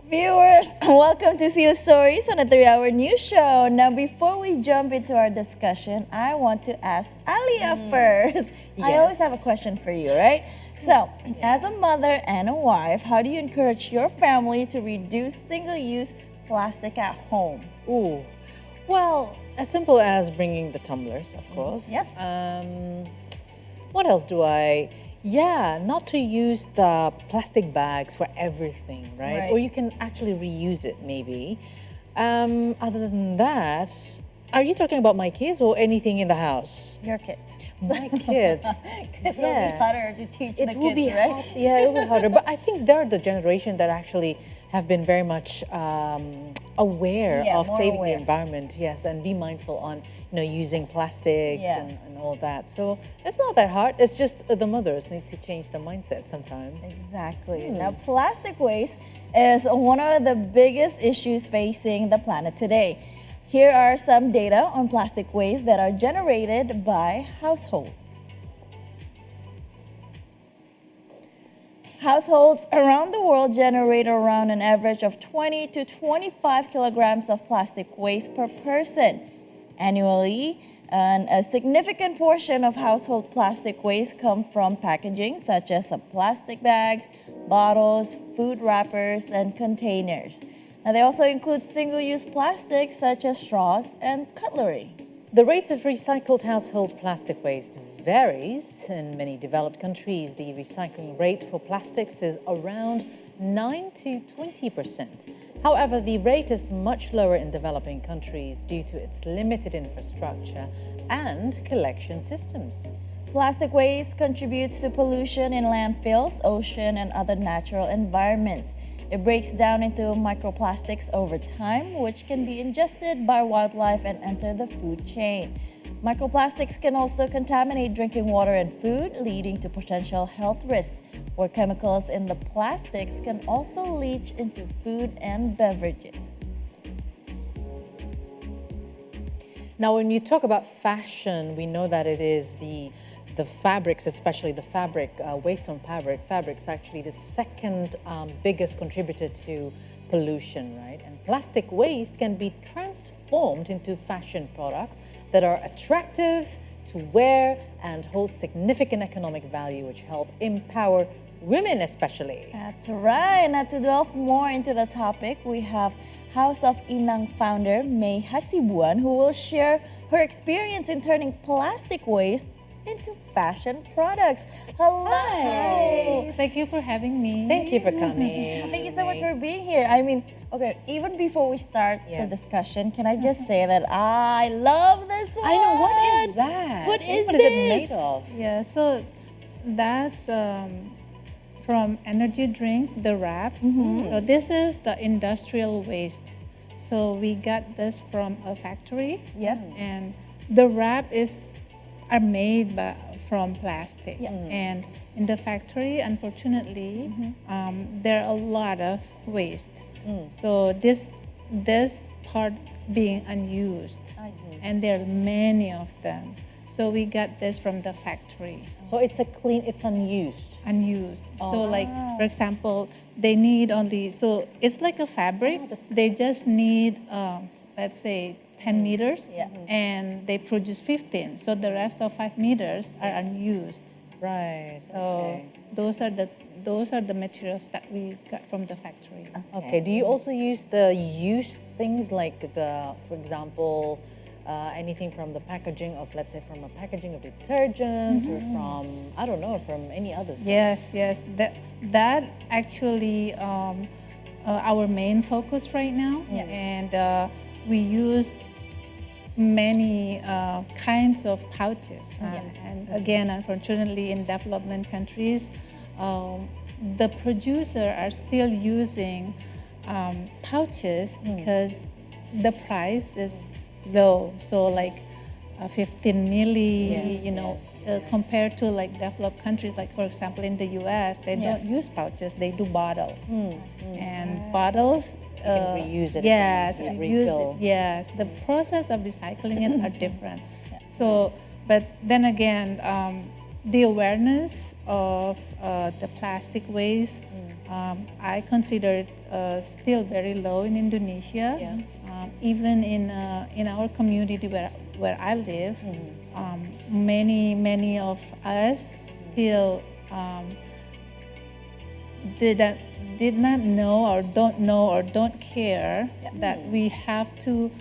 Viewers, welcome to See the Stories on a 3-hour news show. Now, before we jump into our discussion, I want to ask Alia first. I always have a question for you, right? So, as a mother and a wife, how do you encourage your family to reduce single-use plastic at home? Ooh, well, as simple as bringing the tumblers, of course. Yes. What else do I? Yeah, not to use the plastic bags for everything, right? Right. Or you can actually reuse it, maybe. Other than that, are you talking about my kids or anything in the house? Your kids. My kids. It will be harder to teach the It will kids, be right? yeah, it will be harder. But I think they're the generation that actually have been very much aware Yeah, of more saving aware. the environment, yes, and be mindful on using plastics Yeah. and all that. So it's not that hard. It's just the mothers need to change the mindset sometimes. Exactly. Now, plastic waste is one of the biggest issues facing the planet today. Here are some data on plastic waste that are generated by households. Households around the world generate around an average of 20 to 25 kilograms of plastic waste per person annually, and a significant portion of household plastic waste come from packaging such as some plastic bags, bottles, food wrappers, and containers. Now, they also include single-use plastics such as straws and cutlery. The rate of recycled household plastic waste varies. In many developed countries, the recycling rate for plastics is around 9 to 20%. However, the rate is much lower in developing countries due to its limited infrastructure and collection systems. Plastic waste contributes to pollution in landfills, ocean, and other natural environments. It breaks down into microplastics over time, which can be ingested by wildlife and enter the food chain. Microplastics can also contaminate drinking water and food, leading to potential health risks, where chemicals in the plastics can also leach into food and beverages. Now, when you talk about fashion, we know that it is the fabrics, especially the fabric, waste on fabrics actually the second biggest contributor to pollution, right? And plastic waste can be transformed into fashion products that are attractive to wear and hold significant economic value, which help empower women especially. That's right. Now, to delve more into the topic, we have House of Inang founder Mey Hasibuan, who will share her experience in turning plastic waste into fashion products. Hello. Hi. Thank you for having me. Thank you for coming. Thank you so much for being here. I mean, okay, even before we start the discussion, can I just say that I love this one? I know, what is that? What is it this? made of? Yeah, so that's from energy drink, the wrap. So this is the industrial waste. So we got this from a factory. Yep. And the wrap are made from plastic. And in the factory, unfortunately, there are a lot of waste. So this part being unused, I see. and there are many of them. So we got this from the factory, So it's unused. unused. So like, for example, they need only, so it's like a fabric. They just need, let's say, 10 meters, Yeah. and they produce 15. So the rest of 5 meters are unused. Right. So Okay. those are the materials that we got from the factory. Okay. Do you also use the used things like for example, anything from the packaging of, let's say, from a packaging of detergent or from, I don't know, from any other stuff? Yes. That actually our main focus right now, and we use many kinds of pouches. And again, unfortunately, in development countries, the producer are still using pouches because the price is low. So like 15 milli, compared to like developed countries, like for example in the US, they don't use pouches, they do bottles. And bottles, can reuse it again, yes, you can reuse refill. it, yes. The process of recycling it are different. So, but then again, the awareness of the plastic waste, I consider it still very low in Indonesia. Yeah. Even in our community where I live, many of us still did not know or don't care that we have to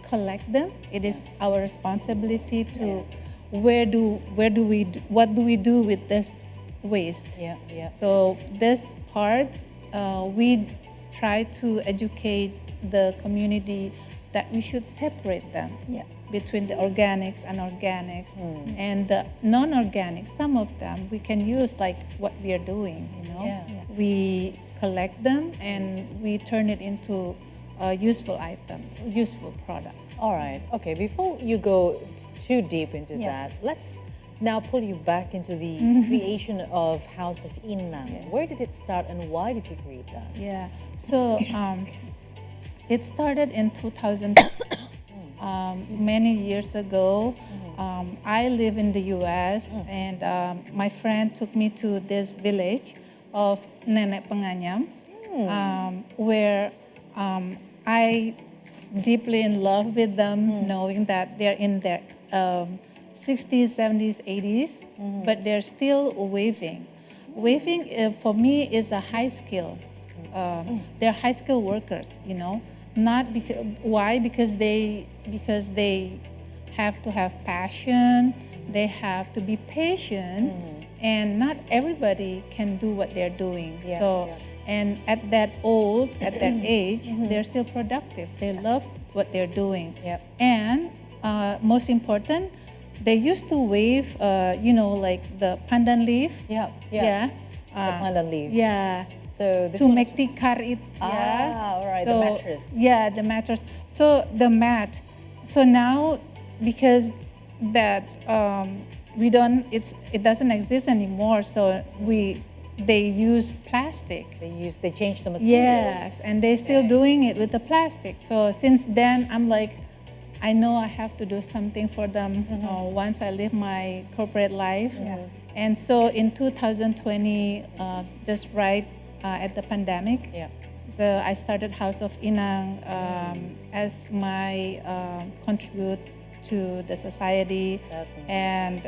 collect them. It is our responsibility to what do we do with this waste? Yeah, yeah. So this part, we try to educate the community that we should separate them between the organics and organics, and the non-organics. Some of them we can use like what we are doing. We collect them and we turn it into useful items, useful products. All right. Okay. Before you go too deep into that, let's now pull you back into the creation of House of Inang. Where did it start and why did you create that? Yeah. So it started in 2000. Many years ago. I live in the U.S. and my friend took me to this village of Nenek Penganyam, where I deeply in love with them, knowing that they're in their 60s, 70s, 80s, but they're still weaving. Weaving for me is a high skill. They're high skill workers, not because why? Because they have to have passion. They have to be patient, and not everybody can do what they're doing. And at that age, they're still productive. They love what they're doing. And most important, they used to wave, like the pandan leaf. The pandan leaves. Yeah. So this to one make tikar it. all right, the mattress. Yeah, the mattress. So the mat. So now, because that it doesn't exist anymore. So they use plastic. They change the materials. Yes, and they're still doing it with the plastic. So since then, I'm like, I know I have to do something for them once I live my corporate life. And so in 2020, just right at the pandemic, so I started House of Inang as my contribute to the society and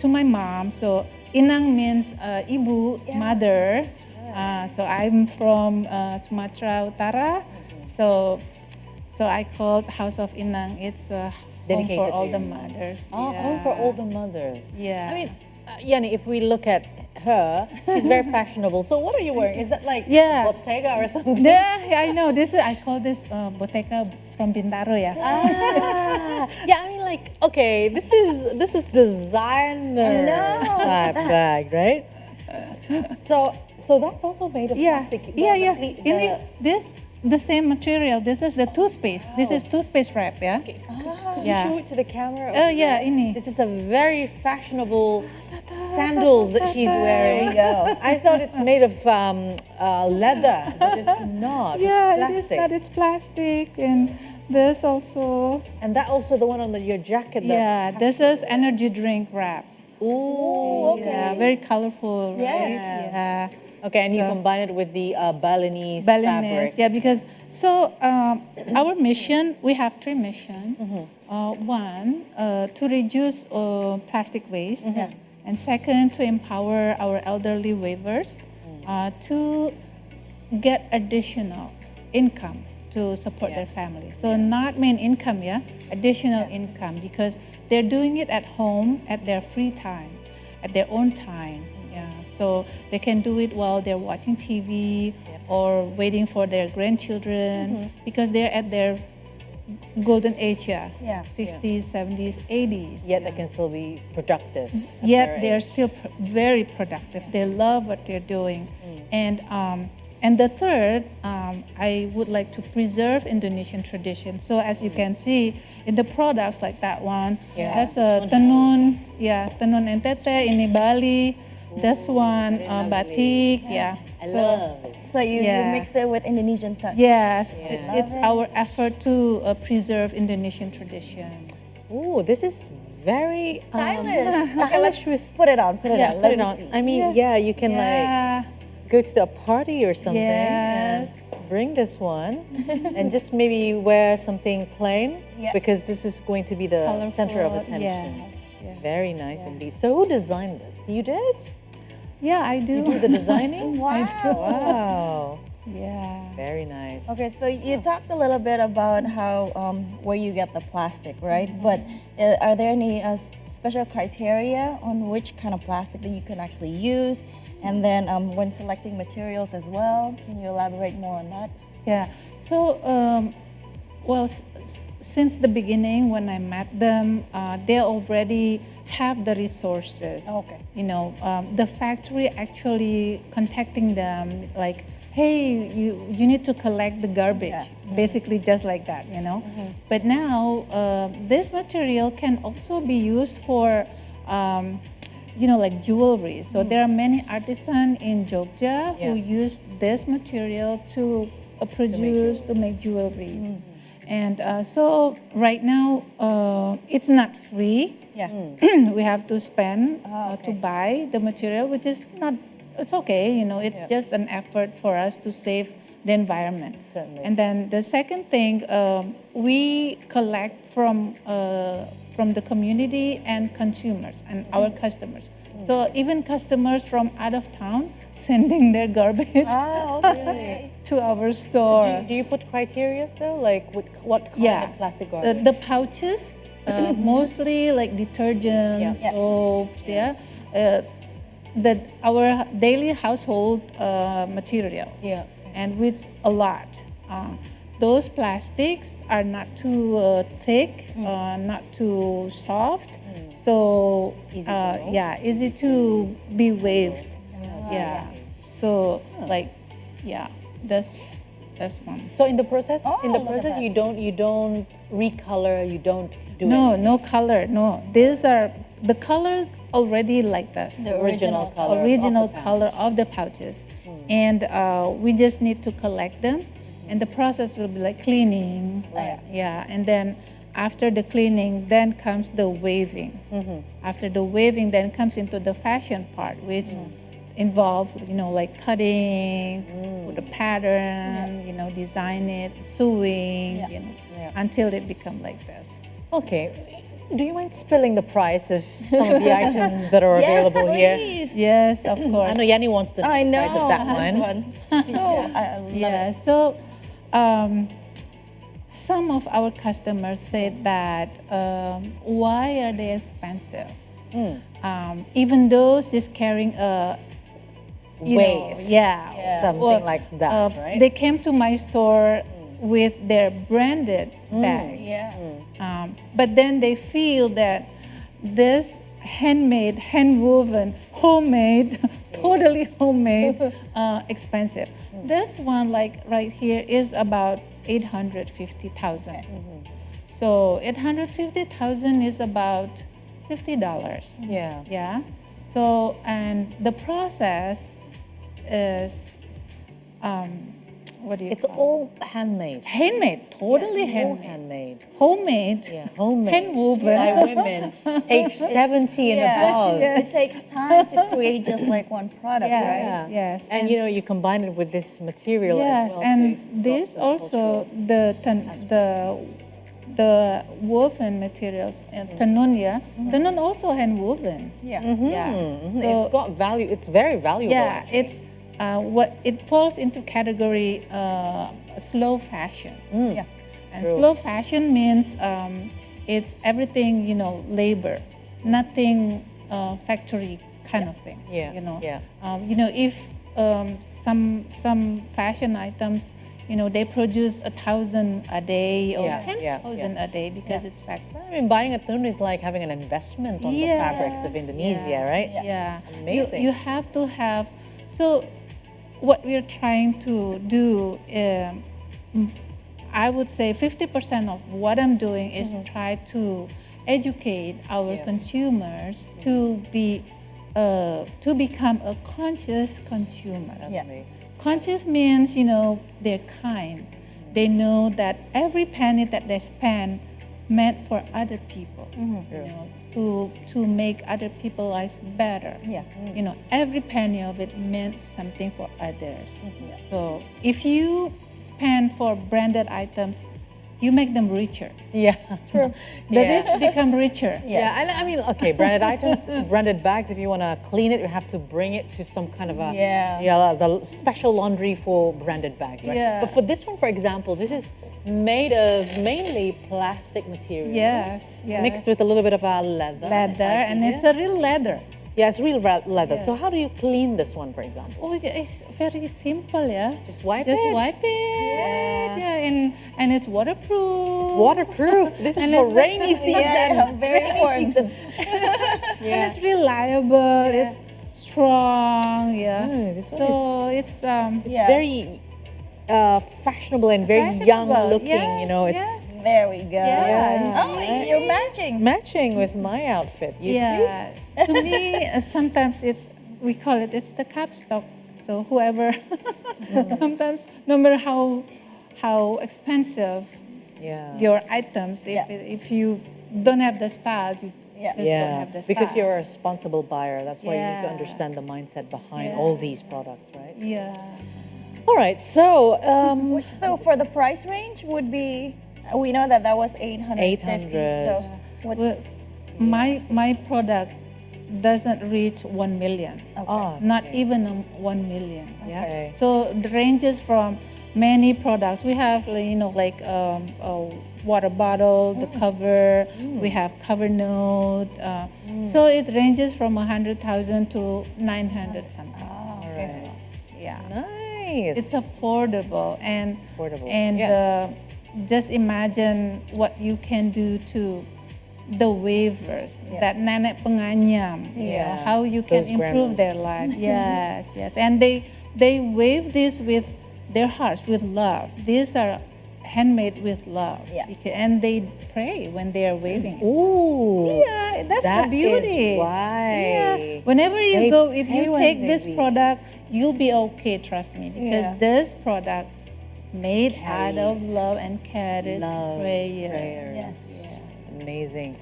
to my mom. So Inang means ibu, mother. So I'm from Sumatera Utara. So I called House of Inang. It's home Dedicated for all to the you. mothers. Home for all the mothers. Yeah. I mean, Yani, if we look at her, she's very fashionable. So what are you wearing? Is that like Bottega or something? Yeah, I know. I call this Bottega from Bintaro, I mean, like, okay, this is designer type bag, right? So that's also made of plastic. The same material. This is the toothpaste. This is toothpaste wrap, Okay. Could you show it to the camera? ini. This is a very fashionable sandals that she's wearing. There you go. I thought it's made of leather, but it's not. Yeah, it's it is not. It's plastic, and this also. And that also the one on your jacket. This is energy drink wrap. Ooh, okay. Yeah, very colorful, right? Yes. Yeah. Okay, and you combine it with the Balinese fabric. Yeah, because our mission, we have three missions. One, to reduce plastic waste. And second, to empower our elderly weavers to get additional income to support their family. So not main income, additional income, because they're doing it at home at their free time, at their own time. So they can do it while they're watching TV or waiting for their grandchildren, because they're at their golden age, 60s, 70s, 80s. Yet they can still be productive. Yet they're still very productive. They love what they're doing. And the third, I would like to preserve Indonesian tradition. So as you can see in the products like that one, that's a tenun, tenun NTT, ini Bali. This one, batik, I love it. So you mix it with Indonesian touch. Yes, it's our effort to preserve Indonesian tradition. Ooh, this is very Stylish. stylish with. Put it on. Put it Yeah, on. put Let it me on. see. I mean, yeah, you can Yeah. like go to a party or something Yes. and bring this one and just maybe wear something plain Yeah. because this is going to be the center of Colorful, attention. yes. Very nice indeed. So who designed this? You did? Yeah, I do. You do the designing? Wow. Wow. Yeah. Very nice. Okay, so you talked a little bit about how where you get the plastic, right? But are there any special criteria on which kind of plastic that you can actually use? And then when selecting materials as well, can you elaborate more on that? Yeah. So, well, since the beginning when I met them, they already have the resources. Okay. You know, the factory actually contacting them like, hey, you need to collect the garbage. Yeah. Basically just like that, you know. But now this material can also be used for you know, like jewelry. So there are many artisans in Jogja who use this material to produce, to make jewelry. And so right now, it's not free. Yeah. We have to spend to buy the material, which is not, it's okay, you know, it's just an effort for us to save the environment. Certainly. And then the second thing, we collect from the community and consumers and our customers. So even customers from out of town sending their garbage Oh, okay. to our store. Do you put criteria though? Like what kind of plastic garbage? The pouches, mostly like detergent, Yeah. soaps, our daily household materials. Yeah. And with a lot. Those plastics are not too thick, not too soft, so Easy to roll. easy to be waved. So like, that's one. So in the process, look at that. you don't recolor, you don't do No, anything. no color. No, these are the color already like this. The original color. Original of the pouch. color of the pouches, and we just need to collect them, and the process will be like cleaning. Right. And then after the cleaning, then comes the waving. After the waving, then comes into the fashion part, which involve, you know, like cutting, put a pattern, you know, design it, sewing, you know, until it become like this. Okay. Do you mind spilling the price of some of the items that are available here? Please. Yes, of course. I know Yanni wants to know I the know. price of that this one. So, I love Yeah, it. so some of our customers said that why are they expensive? Even though she's carrying a Waste. Something like that, right? They came to my store with their branded bags. Yeah. But then they feel that this handmade, handwoven, homemade, totally homemade, expensive. This one, like right here, is about 850,000. So 850,000 is about $50. Yeah. Yeah. So, and the process is, what do you It's call it? all handmade. Handmade, totally It's all handmade. handmade. Homemade. Yeah, homemade. Handwoven. By women age 70 and above. It takes time to create just like one product, Yes, right? yes. And you know, you combine it with this material Yes, as well. and so it's got this some also cultural- the woven materials, Tanunya, Tanun also hand woven. Yeah. Yeah. It's got value. It's very valuable. Yeah, actually. it's what it falls into category slow fashion. Yeah. And True. slow fashion means it's everything, you know, labor, nothing factory kind of thing. Yeah, You know. yeah. You know, if some fashion items, you know, they produce 1,000 a day or Yeah, 10,000 yeah. a day because it's factory. I mean, buying a tun is like having an investment on the fabrics of Indonesia, right? Yeah. Amazing. You have to have, so what we're trying to do, I would say 50% of what I'm doing is try to educate our consumers to become a conscious consumer. Definitely. Conscious means, you know, they're kind. They know that every penny that they spend meant for other people. You know, to make other people's lives better. Yeah. You know, every penny of it meant something for others. So if you spend for branded items, you make them richer. Yeah. True. The rich become richer. Yeah, and I mean, okay, branded items, branded bags, if you want to clean it, you have to bring it to some kind of a, the special laundry for branded bags, right? Yeah. But for this one, for example, this is made of mainly plastic materials. Yes, yes. Mixed with a little bit of a leather. Leather, and it's a real leather. Yeah, it's real leather. So how do you clean this one, for example? Oh, it's very simple, yeah. Just wipe it? Just wipe it. Yeah, and it's waterproof. It's waterproof. This is And for it's rainy season. Yeah, very important. And it's reliable. It's strong. Yeah. this one so is- it's It's very fashionable and very young Fashionable, looking, yeah, you know, it's yeah. There we go. Yeah. Oh, you're matching. matching with my outfit, you see? yeah. To me, sometimes we call it's the capstock. So whoever, sometimes no matter how expensive Yeah. your items, if you don't have the style, you just don't Yeah, have the style. because you're a responsible buyer. That's why you need to Yeah. understand the mindset behind Yeah. all these products, right? Yeah. All right, so So for the price range would be, we know that was 800. 800. So what's Well, my product doesn't reach 1 million. Ah, Not okay. even 1 million. Yeah. Okay. So it ranges from many products. We have, like a water bottle, the cover. We have cover note. So it ranges from 100,000 to 900 something. okay. Yeah. nice. It's affordable and Affordable, and yeah. just imagine what you can do to the waivers, that nenek penganyam, you know, how you can Those improve grandmas. their life. Yes, yes, and they waive this with their hearts, with love. These are handmade with love. Yeah. And they pray when they are waving. Ooh. Yeah, that's That the beauty. is why. Yeah. Whenever you They go, if pay you when take they this weave. product, you'll be okay, trust me, because Yeah. this product made out of Carries love and carries Love, prayer. prayers. Amazing.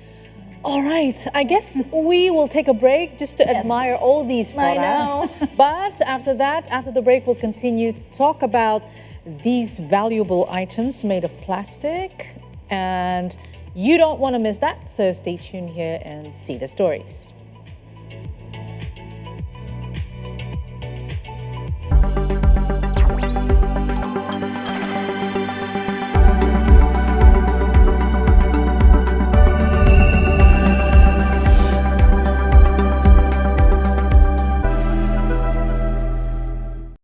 All right, I guess we will take a break just to admire all these I products. But after that, after the break, we'll continue to talk about these valuable items made of plastic. And you don't want to miss that, so stay tuned here and see the stories.